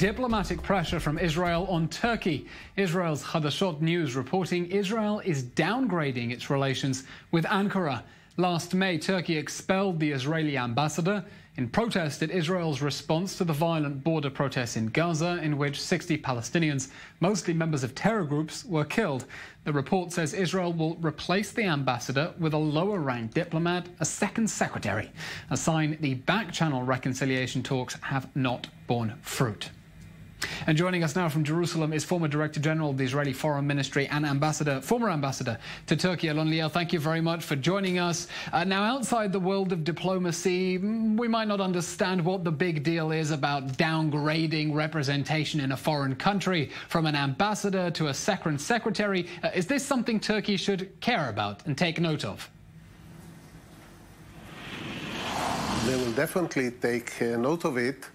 diplomatic pressure from Israel on Turkey. Israel's Hadashot News reporting Israel is downgrading its relations with Ankara. Last May, Turkey expelled the Israeli ambassador in protest at Israel's response to the violent border protests in Gaza, in which 60 Palestinians, mostly members of terror groups, were killed. The report says Israel will replace the ambassador with a lower-ranked diplomat, a second secretary, a sign the backchannel reconciliation talks have not borne fruit. And joining us now from Jerusalem is former Director General of the Israeli Foreign Ministry and former ambassador to Turkey, Alon Liel. Thank you very much for joining us. Now, outside the world of diplomacy, we might not understand what the big deal is about downgrading representation in a foreign country from an ambassador to a second secretary. Is this something Turkey should care about and take note of? They will definitely take note of it.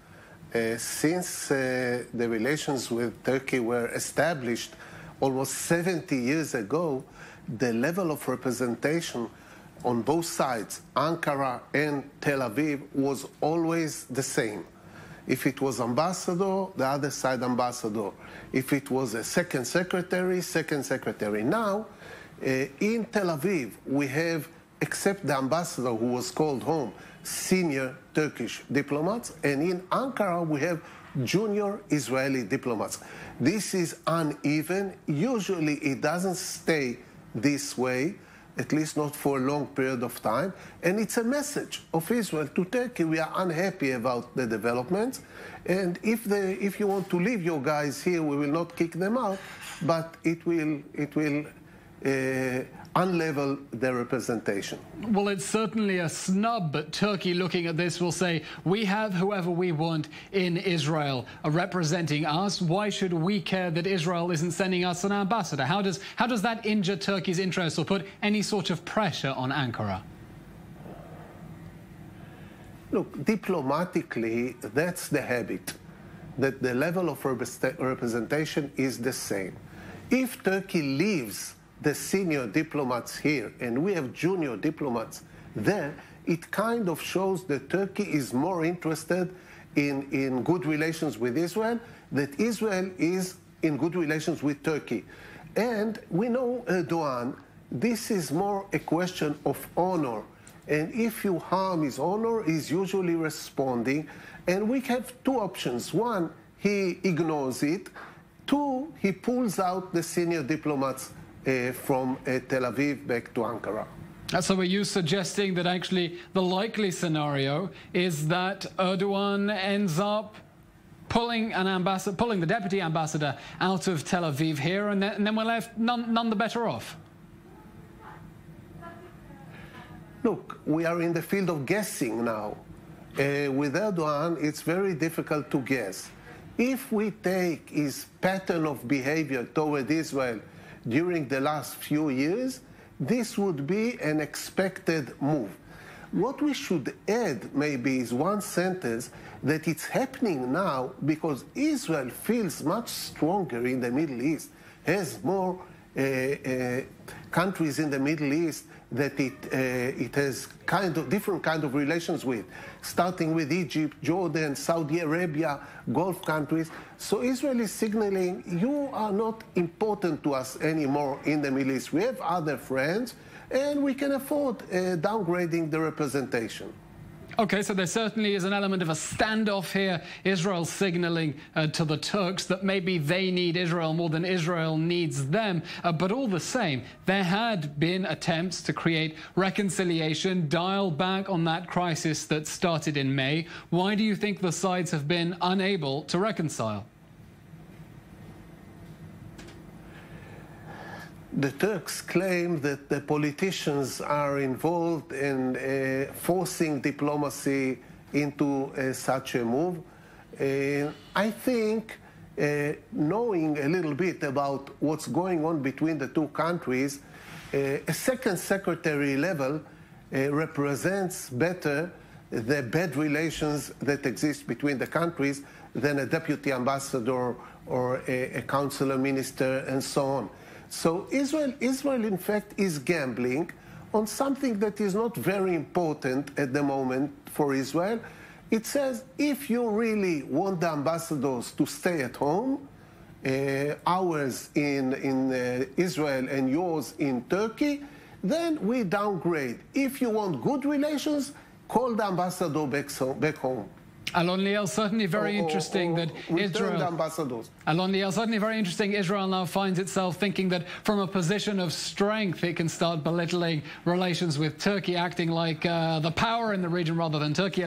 Since the relations with Turkey were established almost 70 years ago, the level of representation on both sides, Ankara and Tel Aviv, was always the same. If it was ambassador, the other side ambassador. If it was a second secretary, second secretary. Now, in Tel Aviv, we have, except the ambassador who was called home, senior Turkish diplomats, and in Ankara we have junior Israeli diplomats. This is uneven. Usually it doesn't stay this way, at least not for a long period of time, and it's a message of Israel to Turkey. We are unhappy about the developments, and if you want to leave your guys here, we will not kick them out, but it will unlevel their representation. Well, it's certainly a snub, but Turkey, looking at this, will say, we have whoever we want in Israel representing us. Why should we care that Israel isn't sending us an ambassador? How does that injure Turkey's interests or put any sort of pressure on Ankara? Look, diplomatically, that's the habit, that the level of representation is the same. If Turkey leaves the senior diplomats here, and we have junior diplomats there, it kind of shows that Turkey is more interested in good relations with Israel, that Israel is in good relations with Turkey. And we know Erdogan, this is more a question of honor. And if you harm his honor, he's usually responding. And we have two options. One, he ignores it. Two, he pulls out the senior diplomats from Tel Aviv back to Ankara. So are you suggesting that actually the likely scenario is that Erdogan ends up pulling the deputy ambassador out of Tel Aviv here, and then we're left none the better off? Look, we are in the field of guessing now. With Erdogan, it's very difficult to guess. If we take his pattern of behavior toward Israel during the last few years, this would be an expected move. What we should add maybe is one sentence, that it's happening now because Israel feels much stronger in the Middle East, has more countries in the Middle East that it has different kind of relations with, starting with Egypt, Jordan, Saudi Arabia, Gulf countries. So Israel is signaling, you are not important to us anymore in the Middle East. We have other friends, and we can afford downgrading the representation. Okay, so there certainly is an element of a standoff here. Israel signaling to the Turks that maybe they need Israel more than Israel needs them. But all the same, there had been attempts to create reconciliation, dial back on that crisis that started in May. Why do you think the sides have been unable to reconcile? The Turks claim that the politicians are involved in forcing diplomacy into such a move. I think knowing a little bit about what's going on between the two countries, a second secretary level represents better the bad relations that exist between the countries than a deputy ambassador or a counselor minister and so on. So Israel, in fact, is gambling on something that is not very important at the moment for Israel, It says if you really want the ambassadors to stay at home, ours in Israel and yours in Turkey, then we downgrade. If you want good relations, call the ambassador back home. Alon, Liel, certainly very interesting that Israel. Ambassadors. Alon, Liel, certainly very interesting. Israel now finds itself thinking that from a position of strength, it can start belittling relations with Turkey, acting like the power in the region rather than Turkey.